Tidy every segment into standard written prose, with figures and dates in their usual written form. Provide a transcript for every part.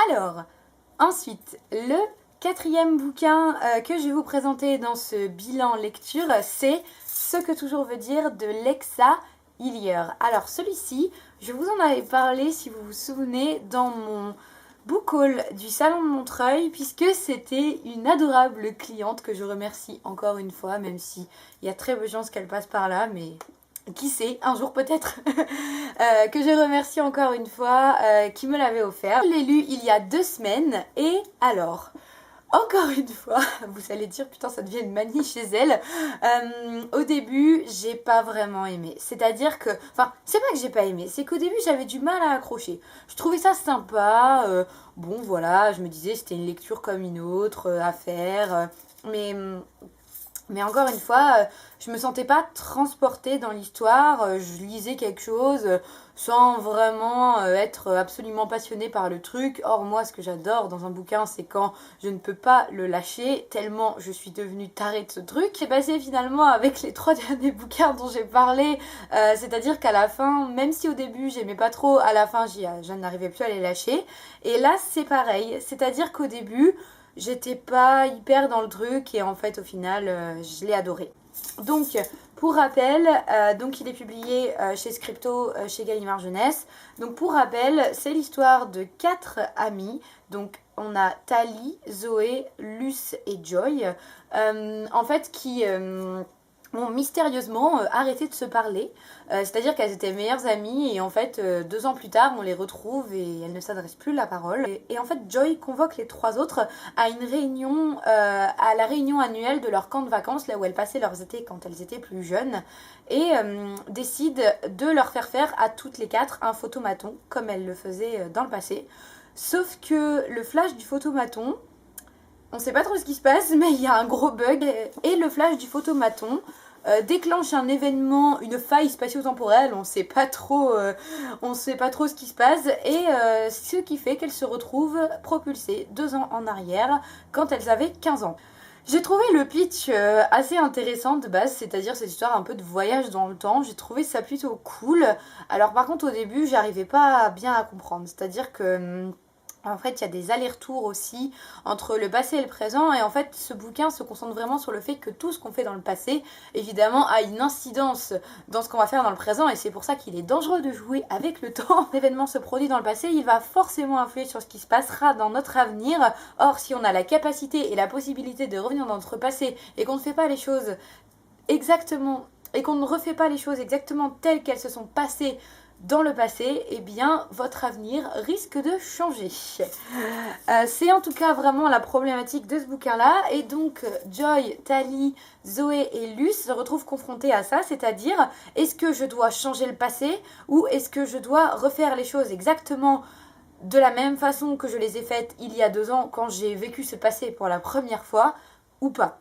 Alors, ensuite, le quatrième bouquin que je vais vous présenter dans ce bilan lecture, c'est Ce que toujours veut dire de Lexa Hillier. Alors celui-ci, je vous en avais parlé si vous vous souvenez dans mon book haul du salon de Montreuil, puisque c'était une adorable cliente que je remercie encore une fois, même si il y a très peu de chances qu'elle passe par là, mais qui sait, un jour peut-être, que je remercie encore une fois, qui me l'avait offert. Je l'ai lu il y a 2 semaines, et alors, encore une fois, vous allez dire putain ça devient une manie chez elle. Au début j'ai pas vraiment aimé. C'est-à-dire que, enfin c'est pas que j'ai pas aimé, c'est qu'au début j'avais du mal à accrocher. Je trouvais ça sympa, bon voilà, je me disais c'était une lecture comme une autre à faire, mais encore une fois, je me sentais pas transportée dans l'histoire, je lisais quelque chose sans vraiment être absolument passionnée par le truc. Or moi ce que j'adore dans un bouquin c'est quand je ne peux pas le lâcher tellement je suis devenue tarée de ce truc. C'est passé finalement avec les 3 derniers bouquins dont j'ai parlé, c'est-à-dire qu'à la fin, même si au début j'aimais pas trop, à la fin je n'arrivais plus à les lâcher. Et là c'est pareil, c'est-à-dire qu'au début j'étais pas hyper dans le truc et en fait au final je l'ai adoré. Donc pour rappel, donc il est publié chez Scripto, chez Gallimard Jeunesse. Donc pour rappel, c'est l'histoire de 4 amis. Donc on a Tali, Zoé, Luce et Joy, en fait qui ont mystérieusement arrêté de se parler. C'est-à-dire qu'elles étaient meilleures amies et en fait 2 ans plus tard on les retrouve et elles ne s'adressent plus la parole. Et en fait Joy convoque les 3 autres à une réunion, à la réunion annuelle de leur camp de vacances, là où elles passaient leurs étés quand elles étaient plus jeunes, et décide de leur faire à toutes les 4 un photomaton comme elles le faisaient dans le passé. Sauf que le flash du photomaton, on sait pas trop ce qui se passe, mais il y a un gros bug et le flash du photomaton déclenche un événement, une faille spatio-temporelle, on sait pas trop ce qui se passe, et ce qui fait qu'elles se retrouvent propulsées 2 ans en arrière quand elles avaient 15 ans. J'ai trouvé le pitch assez intéressant de base, c'est-à-dire cette histoire un peu de voyage dans le temps, j'ai trouvé ça plutôt cool. Alors par contre au début j'arrivais pas bien à comprendre, c'est-à-dire que en fait, il y a des allers-retours aussi entre le passé et le présent, et en fait, ce bouquin se concentre vraiment sur le fait que tout ce qu'on fait dans le passé, évidemment, a une incidence dans ce qu'on va faire dans le présent, et c'est pour ça qu'il est dangereux de jouer avec le temps. L'événement se produit dans le passé, il va forcément influer sur ce qui se passera dans notre avenir. Or, si on a la capacité et la possibilité de revenir dans notre passé, et qu'on ne fait pas les choses exactement, et qu'on ne refait pas les choses exactement telles qu'elles se sont passées dans le passé, eh bien votre avenir risque de changer. C'est en tout cas vraiment la problématique de ce bouquin-là, et donc Joy, Tali, Zoé et Luce se retrouvent confrontées à ça, c'est-à-dire est-ce que je dois changer le passé ou est-ce que je dois refaire les choses exactement de la même façon que je les ai faites il y a 2 ans quand j'ai vécu ce passé pour la première fois ou pas.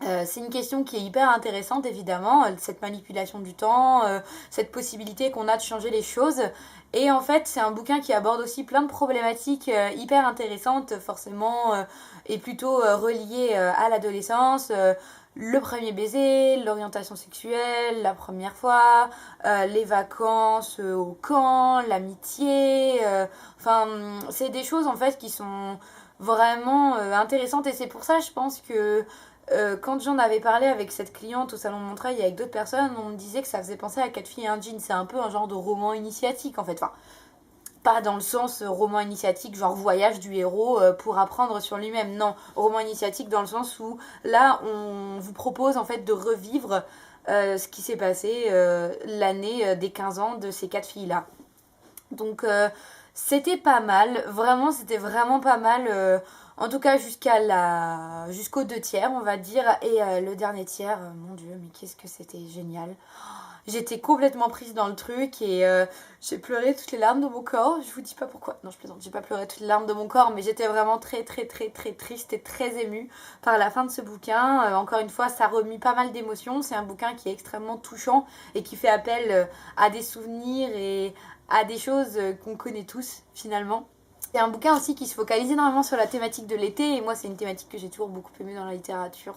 C'est une question qui est hyper intéressante évidemment, cette manipulation du temps, cette possibilité qu'on a de changer les choses. Et en fait c'est un bouquin qui aborde aussi plein de problématiques hyper intéressantes forcément, et plutôt reliées à l'adolescence. Le premier baiser, l'orientation sexuelle, la première fois, les vacances au camp, l'amitié, enfin c'est des choses en fait qui sont vraiment intéressantes, et c'est pour ça je pense que quand j'en avais parlé avec cette cliente au salon de Montreuil et avec d'autres personnes, on me disait que ça faisait penser à 4 filles et un jean. C'est un peu un genre de roman initiatique en fait. Enfin, pas dans le sens roman initiatique, genre voyage du héros pour apprendre sur lui-même. Non, roman initiatique dans le sens où là, on vous propose en fait de revivre ce qui s'est passé l'année des 15 ans de ces 4 filles-là. Donc, c'était pas mal. Vraiment, c'était vraiment pas mal. En tout cas jusqu'aux 2 tiers on va dire, et le dernier tiers, mon dieu mais qu'est-ce que c'était génial. J'étais complètement prise dans le truc et j'ai pleuré toutes les larmes de mon corps. Je vous dis pas pourquoi, non je plaisante, j'ai pas pleuré toutes les larmes de mon corps, mais j'étais vraiment très très très très triste et très émue par la fin de ce bouquin. Encore une fois ça remue pas mal d'émotions, c'est un bouquin qui est extrêmement touchant et qui fait appel à des souvenirs et à des choses qu'on connaît tous finalement. C'est un bouquin aussi qui se focalise énormément sur la thématique de l'été et moi c'est une thématique que j'ai toujours beaucoup aimée dans la littérature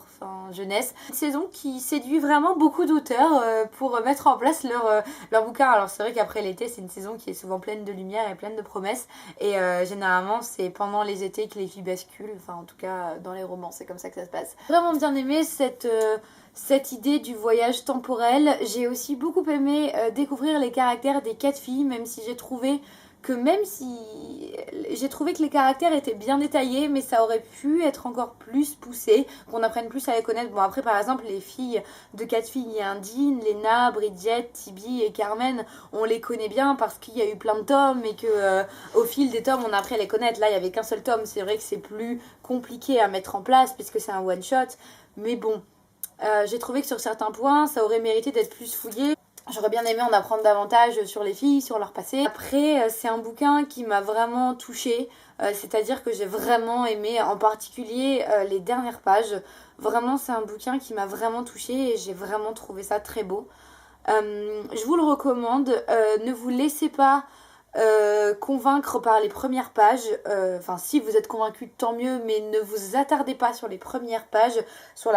jeunesse. Une saison qui séduit vraiment beaucoup d'auteurs pour mettre en place leur bouquin. Alors c'est vrai qu'après l'été c'est une saison qui est souvent pleine de lumière et pleine de promesses et généralement c'est pendant les étés que les filles basculent, enfin en tout cas dans les romans c'est comme ça que ça se passe. J'ai vraiment bien aimé cette idée du voyage temporel. J'ai aussi beaucoup aimé découvrir les caractères des 4 filles, même si j'ai trouvé que les caractères étaient bien détaillés, mais ça aurait pu être encore plus poussé, qu'on apprenne plus à les connaître. Bon après par exemple les filles de 4 filles indiennes, Lena, Bridget, Tibi et Carmen, on les connaît bien parce qu'il y a eu plein de tomes et que au fil des tomes on a appris à les connaître. Là il y avait qu'un seul tome, c'est vrai que c'est plus compliqué à mettre en place puisque c'est un one shot, mais bon. J'ai trouvé que sur certains points, ça aurait mérité d'être plus fouillé. J'aurais bien aimé en apprendre davantage sur les filles, sur leur passé. Après, c'est un bouquin qui m'a vraiment touchée. C'est-à-dire que j'ai vraiment aimé, en particulier les dernières pages. Vraiment, c'est un bouquin qui m'a vraiment touchée et j'ai vraiment trouvé ça très beau. Je vous le recommande. Ne vous laissez pas convaincre par les premières pages. Enfin, si vous êtes convaincu, tant mieux, mais ne vous attardez pas sur les premières pages, sur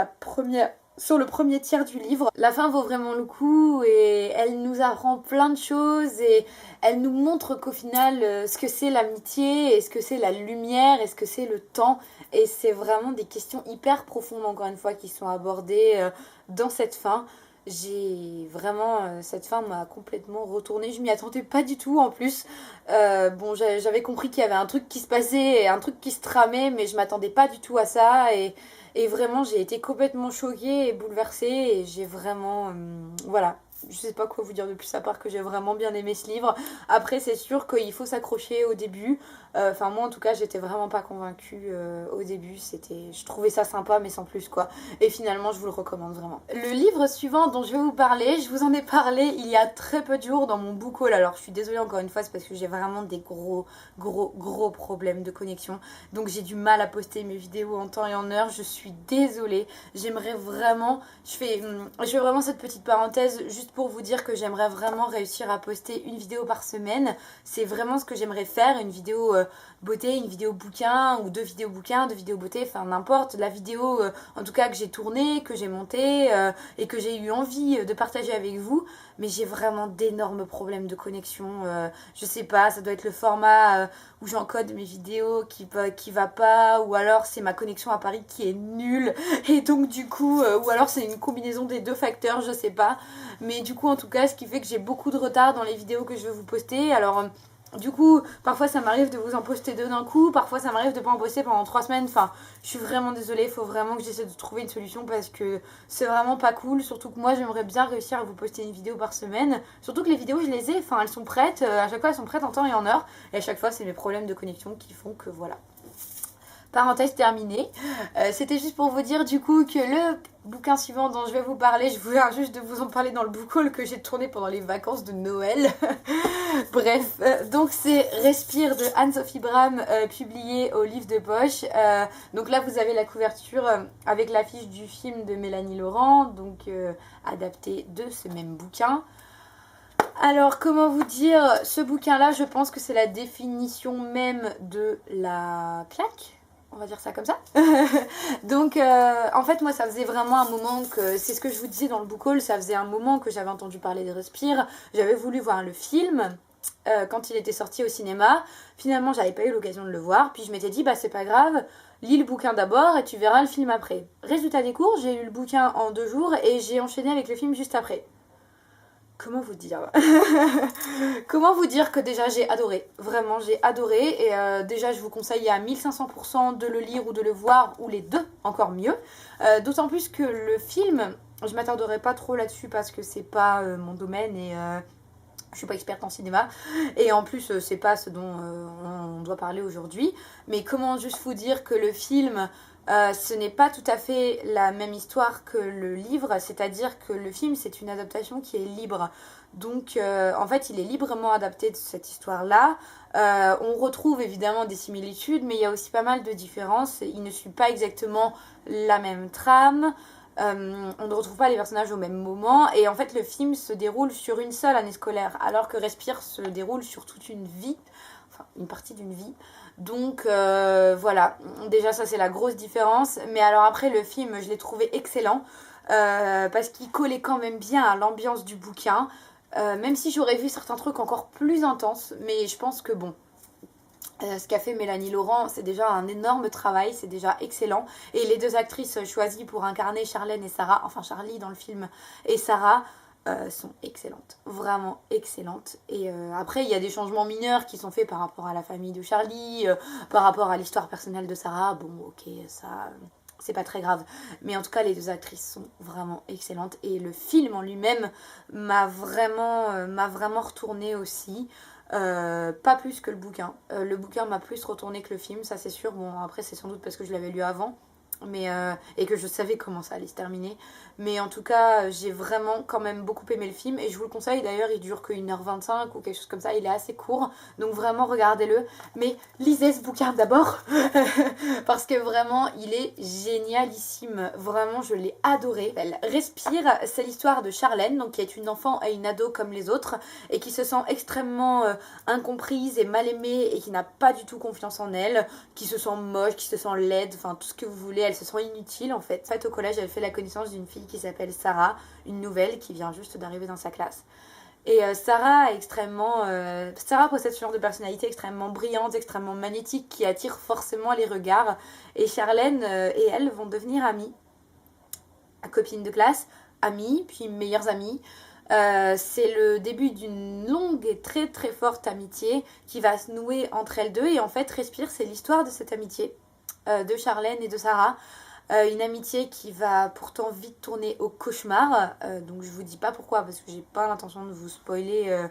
le premier tiers du livre. La fin vaut vraiment le coup et elle nous apprend plein de choses et elle nous montre qu'au final ce que c'est l'amitié et ce que c'est la lumière et ce que c'est le temps, et c'est vraiment des questions hyper profondes encore une fois qui sont abordées dans cette fin. J'ai vraiment, cette fin m'a complètement retournée, je m'y attendais pas du tout en plus. Bon, j'avais compris qu'il y avait un truc qui se passait, un truc qui se tramait, mais je m'attendais pas du tout à ça et vraiment, j'ai été complètement choquée et bouleversée et j'ai vraiment... voilà, je sais pas quoi vous dire de plus à part que j'ai vraiment bien aimé ce livre. Après, c'est sûr qu'il faut s'accrocher au début. Enfin, moi en tout cas, j'étais vraiment pas convaincue au début. Je trouvais ça sympa, mais sans plus quoi. Et finalement, je vous le recommande vraiment. Le livre suivant dont je vais vous parler, je vous en ai parlé il y a très peu de jours dans mon book haul. Alors, je suis désolée encore une fois, c'est parce que j'ai vraiment des gros problèmes de connexion. Donc, j'ai du mal à poster mes vidéos en temps et en heure. Je suis désolée. J'aimerais vraiment... Je fais vraiment cette petite parenthèse juste pour vous dire que j'aimerais vraiment réussir à poster une vidéo par semaine. C'est vraiment ce que j'aimerais faire, une vidéo beauté, une vidéo bouquin ou 2 vidéos bouquin, 2 vidéos beauté, enfin n'importe. La vidéo en tout cas que j'ai tournée, que j'ai montée et que j'ai eu envie de partager avec vous. Mais j'ai vraiment d'énormes problèmes de connexion. Je sais pas, ça doit être le format où j'encode mes vidéos qui va pas, ou alors c'est ma connexion à Paris qui est nulle et donc du coup ou alors c'est une combinaison des 2 facteurs, je sais pas, mais du coup en tout cas ce qui fait que j'ai beaucoup de retard dans les vidéos que je vais vous poster. Alors du coup, parfois ça m'arrive de vous en poster 2 d'un coup, parfois ça m'arrive de pas en poster pendant 3 semaines. Enfin, je suis vraiment désolée, il faut vraiment que j'essaie de trouver une solution parce que c'est vraiment pas cool. Surtout que moi j'aimerais bien réussir à vous poster une vidéo par semaine. Surtout que les vidéos je les ai, enfin elles sont prêtes, à chaque fois elles sont prêtes en temps et en heure. Et à chaque fois c'est mes problèmes de connexion qui font que voilà. Parenthèse terminée. C'était juste pour vous dire du coup que le bouquin suivant dont je vais vous parler, je viens juste de vous en parler dans le book haul que j'ai tourné pendant les vacances de Noël. Bref, donc c'est Respire de Anne-Sophie Bram, publié au Livre de Poche. Donc là vous avez la couverture avec l'affiche du film de Mélanie Laurent, donc adapté de ce même bouquin. Alors comment vous dire, ce bouquin là je pense que c'est la définition même de la claque. On va dire ça comme ça. Donc en fait moi ça faisait vraiment un moment que, c'est ce que je vous disais dans le book haul, ça faisait un moment que j'avais entendu parler de Respire. J'avais voulu voir le film quand il était sorti au cinéma. Finalement j'avais pas eu l'occasion de le voir. Puis je m'étais dit bah c'est pas grave, lis le bouquin d'abord et tu verras le film après. Résultat des courses, j'ai lu le bouquin en 2 jours et j'ai enchaîné avec le film juste après. Comment vous dire Comment vous dire que déjà j'ai adoré. Vraiment j'ai adoré et déjà je vous conseille à 1500% de le lire ou de le voir, ou les deux, encore mieux. D'autant plus que le film, je m'attarderai pas trop là-dessus parce que c'est pas mon domaine et je suis pas experte en cinéma et en plus c'est pas ce dont on doit parler aujourd'hui. Mais comment juste vous dire que le film... ce n'est pas tout à fait la même histoire que le livre, c'est-à-dire que le film c'est une adaptation qui est libre. Donc en fait il est librement adapté de cette histoire-là. On retrouve évidemment des similitudes, mais il y a aussi pas mal de différences. Il ne suit pas exactement la même trame. On ne retrouve pas les personnages au même moment et en fait le film se déroule sur une seule année scolaire alors que Respire se déroule sur toute une vie, enfin une partie d'une vie. Donc voilà, déjà ça c'est la grosse différence. Mais alors après le film je l'ai trouvé excellent parce qu'il collait quand même bien à l'ambiance du bouquin. Même si j'aurais vu certains trucs encore plus intenses, mais je pense que bon, ce qu'a fait Mélanie Laurent, c'est déjà un énorme travail, c'est déjà excellent. Et les deux actrices choisies pour incarner Charlène et Sarah, enfin Charlie dans le film et Sarah, sont excellentes, vraiment excellentes. Et après, il y a des changements mineurs qui sont faits par rapport à la famille de Charlie, par rapport à l'histoire personnelle de Sarah. Bon, ok, ça, c'est pas très grave. Mais en tout cas, les deux actrices sont vraiment excellentes. Et le film en lui-même m'a vraiment retourné aussi. Pas plus que le bouquin. Le bouquin m'a plus retourné que le film, ça c'est sûr. Bon, après, c'est sans doute parce que je l'avais lu avant. Mais, et que je savais comment ça allait se terminer. Mais en tout cas, j'ai vraiment quand même beaucoup aimé le film. Et je vous le conseille, d'ailleurs, il dure que 1h25 ou quelque chose comme ça. Il est assez court. Donc vraiment, regardez-le. Mais lisez ce bouquin d'abord. Parce que vraiment, il est génialissime. Vraiment, je l'ai adoré. Elle respire. C'est l'histoire de Charlène, donc qui est une enfant et une ado comme les autres. Et qui se sent extrêmement incomprise et mal aimée. Et qui n'a pas du tout confiance en elle. Qui se sent moche, qui se sent laide. Enfin, tout ce que vous voulez. Elle se sent inutile en fait. En fait, au collège, elle fait la connaissance d'une fille qui s'appelle Sarah, une nouvelle qui vient juste d'arriver dans sa classe. Et Sarah possède ce genre de personnalité extrêmement brillante, extrêmement magnétique, qui attire forcément les regards. Et Charlène et elle vont devenir amies, copines de classe, amies, puis meilleures amies. C'est le début d'une longue et très très forte amitié qui va se nouer entre elles deux. Et en fait, Respire, c'est l'histoire de cette amitié de Charlène et de Sarah. Une amitié qui va pourtant vite tourner au cauchemar. Donc je vous dis pas pourquoi parce que j'ai pas l'intention de vous spoiler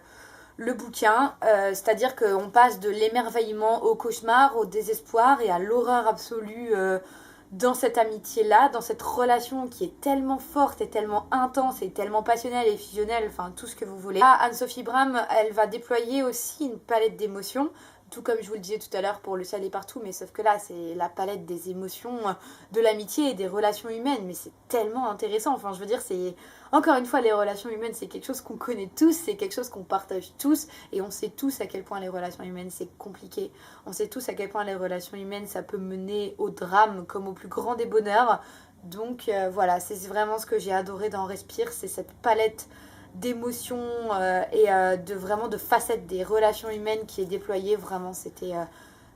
le bouquin. C'est-à-dire qu'on passe de l'émerveillement au cauchemar, au désespoir et à l'horreur absolue dans cette amitié-là, dans cette relation qui est tellement forte et tellement intense et tellement passionnelle et fusionnelle, enfin tout ce que vous voulez. Là, Anne-Sophie Bram, elle va déployer aussi une palette d'émotions, tout comme je vous le disais tout à l'heure pour Le ciel est partout, mais sauf que là, c'est la palette des émotions, de l'amitié et des relations humaines, mais c'est tellement intéressant, enfin je veux dire, c'est... Encore une fois, les relations humaines, c'est quelque chose qu'on connaît tous, c'est quelque chose qu'on partage tous, et on sait tous à quel point les relations humaines, c'est compliqué. On sait tous à quel point les relations humaines, ça peut mener au drame comme au plus grand des bonheurs. Donc voilà, c'est vraiment ce que j'ai adoré dans Respire, c'est cette palette d'émotions vraiment de facettes des relations humaines qui est déployée. Vraiment, c'était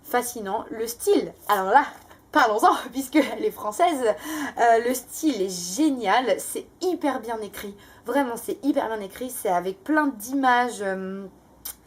fascinant. Le style, alors là, parlons-en, puisqu'elle est française. Le style est génial, c'est hyper bien écrit. Vraiment, c'est hyper bien écrit. C'est avec plein d'images,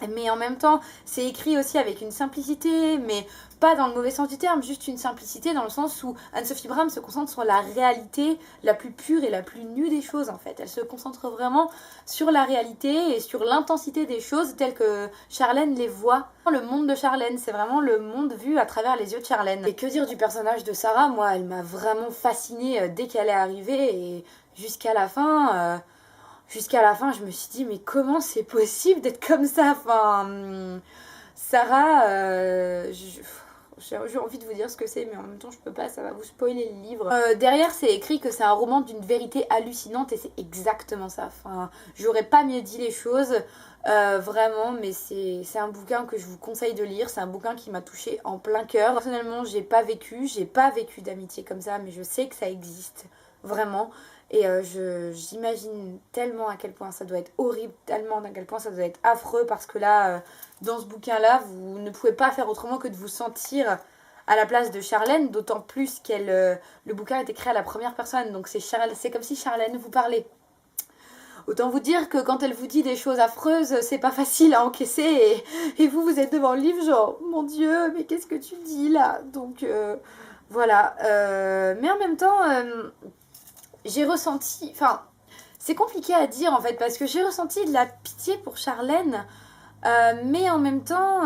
mais en même temps, c'est écrit aussi avec une simplicité, mais pas dans le mauvais sens du terme, juste une simplicité dans le sens où Anne-Sophie Bram se concentre sur la réalité la plus pure et la plus nue des choses en fait. Elle se concentre vraiment sur la réalité et sur l'intensité des choses telles que Charlène les voit. Le monde de Charlène, c'est vraiment le monde vu à travers les yeux de Charlène. Et que dire du personnage de Sarah? Moi, elle m'a vraiment fascinée dès qu'elle est arrivée et jusqu'à la fin... Jusqu'à la fin, je me suis dit, mais comment c'est possible d'être comme ça? Enfin, Sarah, j'ai envie de vous dire ce que c'est, mais en même temps, je peux pas, ça va vous spoiler le livre. Derrière, c'est écrit que c'est un roman d'une vérité hallucinante, et c'est exactement ça. Enfin, j'aurais pas mieux dit les choses, vraiment, mais c'est un bouquin que je vous conseille de lire. C'est un bouquin qui m'a touchée en plein cœur. Personnellement, j'ai pas vécu d'amitié comme ça, mais je sais que ça existe, vraiment. Et j'imagine tellement à quel point ça doit être horrible, tellement à quel point ça doit être affreux, parce que là, dans ce bouquin-là, vous ne pouvez pas faire autrement que de vous sentir à la place de Charlène, d'autant plus le bouquin est écrit à la première personne, donc c'est comme si Charlène vous parlait. Autant vous dire que quand elle vous dit des choses affreuses, c'est pas facile à encaisser, et vous êtes devant le livre genre, mon Dieu, mais qu'est-ce que tu dis là? Donc voilà, mais en même temps... j'ai ressenti, enfin, c'est compliqué à dire en fait, parce que j'ai ressenti de la pitié pour Charlène, mais en même temps,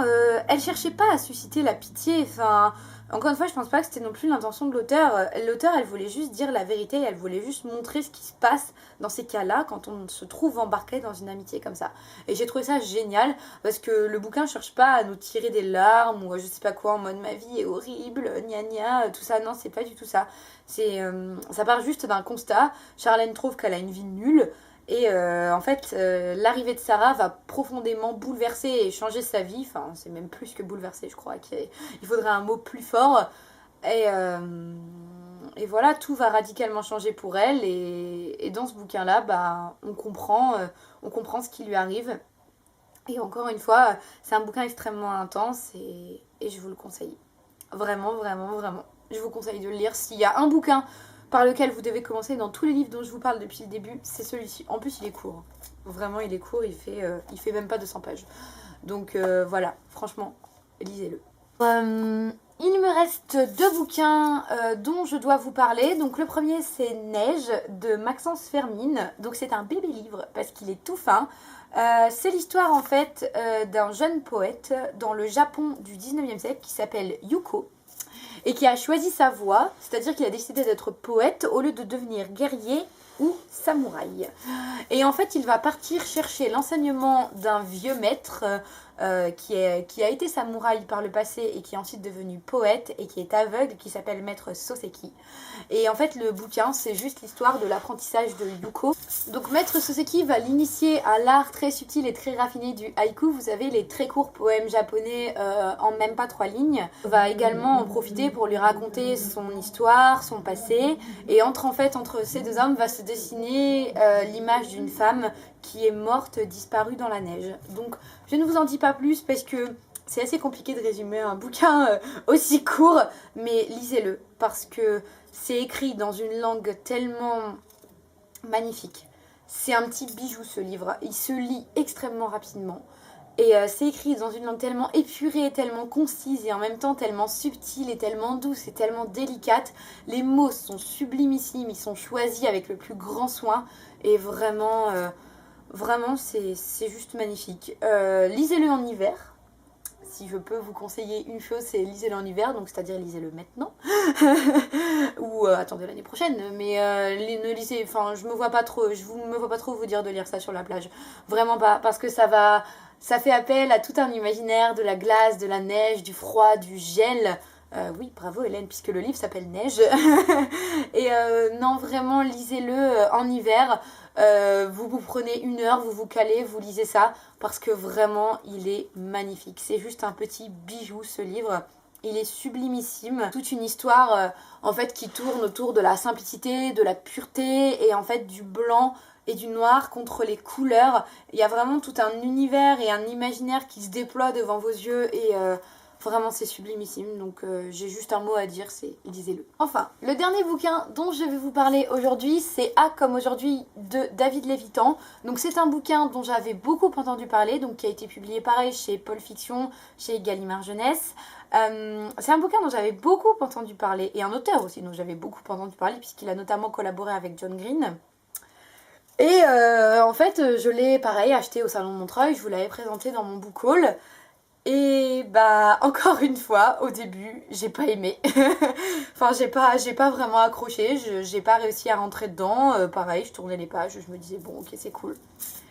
elle cherchait pas à susciter la pitié. Enfin, encore une fois, je pense pas que c'était non plus l'intention de l'auteur. L'auteur, elle voulait juste dire la vérité, elle voulait juste montrer ce qui se passe dans ces cas-là quand on se trouve embarqué dans une amitié comme ça. Et j'ai trouvé ça génial, parce que le bouquin cherche pas à nous tirer des larmes ou je sais pas quoi en mode ma vie est horrible, gna gna, tout ça. Non, c'est pas du tout ça. Ça part juste d'un constat. Charlène trouve qu'elle a une vie nulle. Et en fait, l'arrivée de Sarah va profondément bouleverser et changer sa vie. Enfin, c'est même plus que bouleverser, je crois qu'il faudrait un mot plus fort. Et, euh, et voilà, tout va radicalement changer pour elle. Et dans ce bouquin-là, bah, on comprend ce qui lui arrive. Et encore une fois, c'est un bouquin extrêmement intense et je vous le conseille. Vraiment, vraiment, vraiment. Je vous conseille de le lire. S'il y a un bouquin par lequel vous devez commencer dans tous les livres dont je vous parle depuis le début, c'est celui-ci. En plus, il est court. Vraiment, il est court. Il fait même pas 200 pages. Donc voilà, franchement, lisez-le. Il me reste deux bouquins dont je dois vous parler. Donc le premier, c'est Neige de Maxence Fermine. Donc c'est un bébé livre parce qu'il est tout fin. C'est l'histoire en fait d'un jeune poète dans le Japon du 19e siècle qui s'appelle Yuko et qui a choisi sa voie, c'est-à-dire qu'il a décidé d'être poète au lieu de devenir guerrier ou samouraï. Et en fait, il va partir chercher l'enseignement d'un vieux maître qui a été samouraï par le passé et qui est ensuite devenu poète et qui est aveugle, qui s'appelle Maître Soseki. Et en fait, le bouquin, c'est juste l'histoire de l'apprentissage de Yuko. Donc, Maître Soseki va l'initier à l'art très subtil et très raffiné du haïku. Vous savez, les très courts poèmes japonais en même pas 3 lignes. Il va également en profiter pour lui raconter son histoire, son passé. Et entre ces deux hommes va se dessiner l'image d'une femme qui est morte, disparue dans la neige. Donc, je ne vous en dis pas plus parce que c'est assez compliqué de résumer un bouquin aussi court, mais lisez-le parce que c'est écrit dans une langue tellement magnifique. C'est un petit bijou ce livre, il se lit extrêmement rapidement. Et c'est écrit dans une langue tellement épurée, tellement concise et en même temps tellement subtile et tellement douce et tellement délicate. Les mots sont sublimissimes, ils sont choisis avec le plus grand soin et vraiment, vraiment c'est juste magnifique. Lisez-le en hiver. Si je peux vous conseiller une chose, c'est lisez-le en hiver, donc c'est-à-dire lisez-le maintenant ou attendez l'année prochaine. Mais ne lisez, enfin, je me vois pas trop vous dire de lire ça sur la plage, vraiment pas, parce que ça fait appel à tout un imaginaire de la glace, de la neige, du froid, du gel. Oui, bravo Hélène, puisque le livre s'appelle Neige. Et non, vraiment, lisez-le en hiver. Vous vous prenez 1 heure, vous vous calez, vous lisez ça, parce que vraiment, il est magnifique. C'est juste un petit bijou, ce livre. Il est sublimissime. Toute une histoire, en fait, qui tourne autour de la simplicité, de la pureté, et en fait, du blanc et du noir contre les couleurs. Il y a vraiment tout un univers et un imaginaire qui se déploie devant vos yeux, et vraiment, c'est sublimissime. Donc, j'ai juste un mot à dire, c'est lisez-le. Enfin, le dernier bouquin dont je vais vous parler aujourd'hui, c'est A comme aujourd'hui de David Lévitan. Donc, c'est un bouquin dont j'avais beaucoup entendu parler, donc qui a été publié pareil chez Paul Fiction, chez Gallimard Jeunesse. C'est un bouquin dont j'avais beaucoup entendu parler, et un auteur aussi dont j'avais beaucoup entendu parler, puisqu'il a notamment collaboré avec John Green. Et en fait, je l'ai pareil acheté au Salon de Montreuil, je vous l'avais présenté dans mon book haul. Et bah encore une fois, au début, j'ai pas aimé. Enfin, j'ai pas vraiment accroché, j'ai pas réussi à rentrer dedans. Pareil, je tournais les pages, je me disais bon ok c'est cool.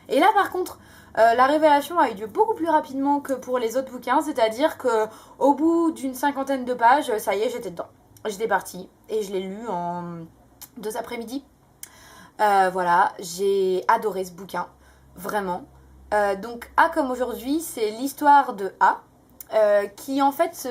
Et là par contre, la révélation a eu lieu beaucoup plus rapidement que pour les autres bouquins, c'est-à-dire que au bout d'une 50aine de pages, ça y est, j'étais dedans. J'étais partie et je l'ai lu en 2 après-midi. Voilà, j'ai adoré ce bouquin, vraiment. Donc A comme aujourd'hui, c'est l'histoire de A, qui en fait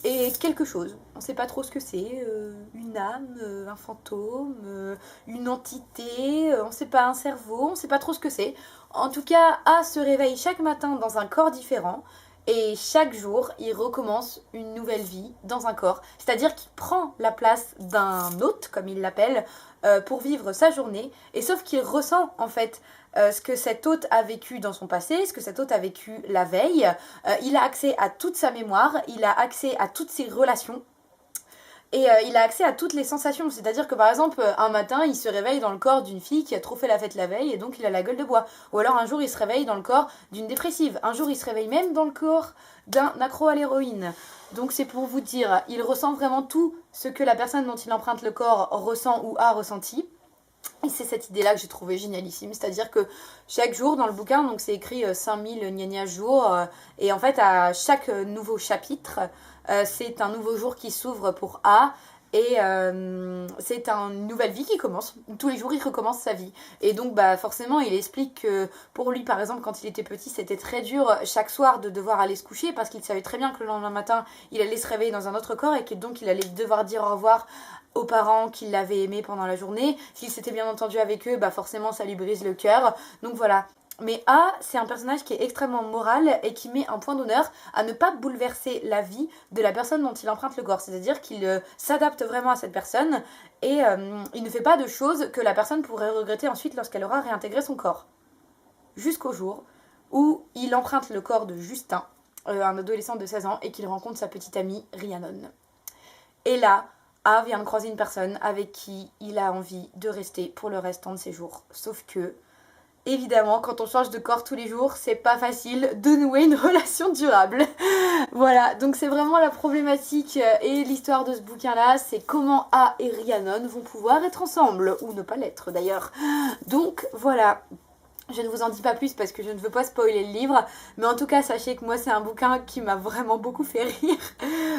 est quelque chose. On ne sait pas trop ce que c'est, une âme, un fantôme, une entité, on ne sait pas, un cerveau, on ne sait pas trop ce que c'est. En tout cas, A se réveille chaque matin dans un corps différent. Et chaque jour, il recommence une nouvelle vie dans un corps. C'est-à-dire qu'il prend la place d'un hôte, comme il l'appelle, pour vivre sa journée. Et sauf qu'il ressent, en fait, ce que cet hôte a vécu dans son passé, ce que cet hôte a vécu la veille. Il a accès à toute sa mémoire, il a accès à toutes ses relations. Et il a accès à toutes les sensations. C'est-à-dire que par exemple, un matin, il se réveille dans le corps d'une fille qui a trop fait la fête la veille et donc il a la gueule de bois. Ou alors un jour, il se réveille dans le corps d'une dépressive. Un jour, il se réveille même dans le corps d'un accro à l'héroïne. Donc c'est pour vous dire, il ressent vraiment tout ce que la personne dont il emprunte le corps ressent ou a ressenti. Et c'est cette idée-là que j'ai trouvée génialissime, c'est-à-dire que chaque jour dans le bouquin, donc c'est écrit 5000 gna jours, et en fait à chaque nouveau chapitre, c'est un nouveau jour qui s'ouvre pour A, Et c'est une nouvelle vie qui commence. Tous les jours, il recommence sa vie. Et donc, bah, forcément, il explique que pour lui, par exemple, quand il était petit, c'était très dur chaque soir de devoir aller se coucher parce qu'il savait très bien que le lendemain matin, il allait se réveiller dans un autre corps et que donc il allait devoir dire au revoir aux parents qui l'avaient aimé pendant la journée. S'il s'était bien entendu avec eux, bah forcément, ça lui brise le cœur. Donc voilà. Mais A, c'est un personnage qui est extrêmement moral et qui met un point d'honneur à ne pas bouleverser la vie de la personne dont il emprunte le corps. C'est-à-dire qu'il s'adapte vraiment à cette personne et il ne fait pas de choses que la personne pourrait regretter ensuite lorsqu'elle aura réintégré son corps. Jusqu'au jour où il emprunte le corps de Justin, un adolescent de 16 ans, et qu'il rencontre sa petite amie Rhiannon. Et là, A vient de croiser une personne avec qui il a envie de rester pour le restant de ses jours. Sauf que évidemment, quand on change de corps tous les jours, c'est pas facile de nouer une relation durable. Voilà, donc c'est vraiment la problématique et l'histoire de ce bouquin-là, c'est comment A et Rhiannon vont pouvoir être ensemble, ou ne pas l'être d'ailleurs. Donc voilà, je ne vous en dis pas plus parce que je ne veux pas spoiler le livre, mais en tout cas, sachez que moi, c'est un bouquin qui m'a vraiment beaucoup fait rire.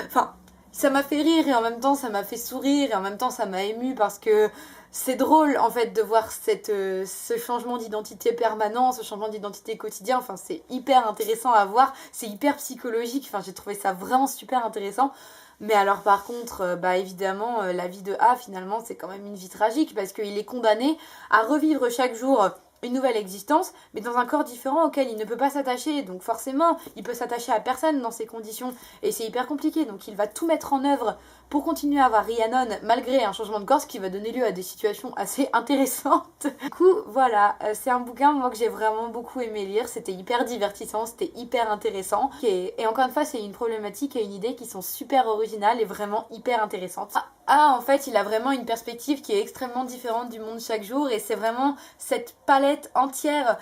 Enfin, ça m'a fait rire et en même temps, ça m'a fait sourire et en même temps, ça m'a ému parce que c'est drôle en fait de voir ce changement d'identité permanent, ce changement d'identité quotidien. Enfin, c'est hyper intéressant à voir, c'est hyper psychologique. Enfin, j'ai trouvé ça vraiment super intéressant. Mais alors par contre, bah évidemment, la vie de A finalement c'est quand même une vie tragique parce qu'il est condamné à revivre chaque jour une nouvelle existence, mais dans un corps différent auquel il ne peut pas s'attacher. Donc forcément, il peut s'attacher à personne dans ces conditions et c'est hyper compliqué. Donc il va tout mettre en œuvre pour continuer à avoir Rhiannon malgré un changement de corps, ce qui va donner lieu à des situations assez intéressantes. Du coup, voilà, c'est un bouquin moi que j'ai vraiment beaucoup aimé lire. C'était hyper divertissant, c'était hyper intéressant. Et encore une fois, c'est une problématique et une idée qui sont super originales et vraiment hyper intéressantes. En fait, il a vraiment une perspective qui est extrêmement différente du monde chaque jour et c'est vraiment cette palette entière,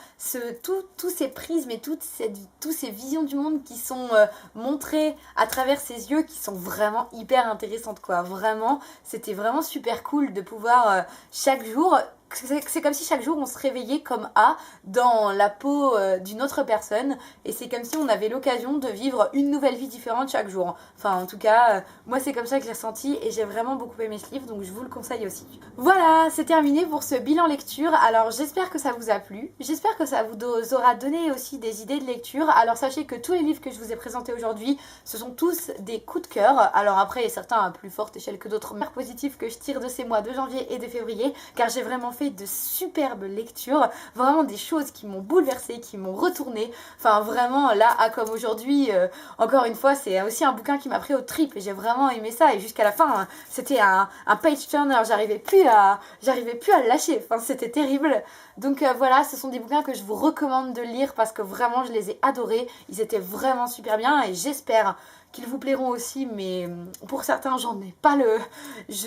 tous ces prismes et toutes ces visions du monde qui sont montrées à travers ses yeux qui sont vraiment hyper intéressantes quoi. Vraiment, c'était vraiment super cool de pouvoir chaque jour... C'est comme si chaque jour on se réveillait comme A dans la peau d'une autre personne et c'est comme si on avait l'occasion de vivre une nouvelle vie différente chaque jour. Enfin en tout cas, moi c'est comme ça que je l'ai ressenti et j'ai vraiment beaucoup aimé ce livre donc je vous le conseille aussi. Voilà, c'est terminé pour ce bilan lecture. Alors j'espère que ça vous a plu, j'espère que ça vous aura donné aussi des idées de lecture. Alors sachez que tous les livres que je vous ai présentés aujourd'hui, ce sont tous des coups de cœur. Alors après certains à plus forte échelle que d'autres, mais positifs que je tire de ces mois de janvier et de février car j'ai vraiment fait de superbes lectures, vraiment des choses qui m'ont bouleversée, qui m'ont retournée. Enfin vraiment là, comme aujourd'hui, encore une fois, c'est aussi un bouquin qui m'a pris aux tripes et j'ai vraiment aimé ça et jusqu'à la fin, c'était un page turner, j'arrivais plus à le lâcher, enfin c'était terrible. Donc voilà, ce sont des bouquins que je vous recommande de lire parce que vraiment je les ai adorés, ils étaient vraiment super bien et j'espère qu'ils vous plairont aussi, mais pour certains j'en ai pas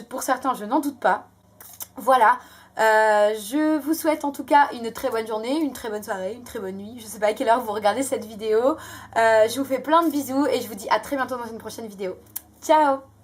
pour certains je n'en doute pas. Voilà. Je vous souhaite en tout cas une très bonne journée, une très bonne soirée, une très bonne nuit. Je sais pas à quelle heure vous regardez cette vidéo. Je vous fais plein de bisous et je vous dis à très bientôt dans une prochaine vidéo. Ciao!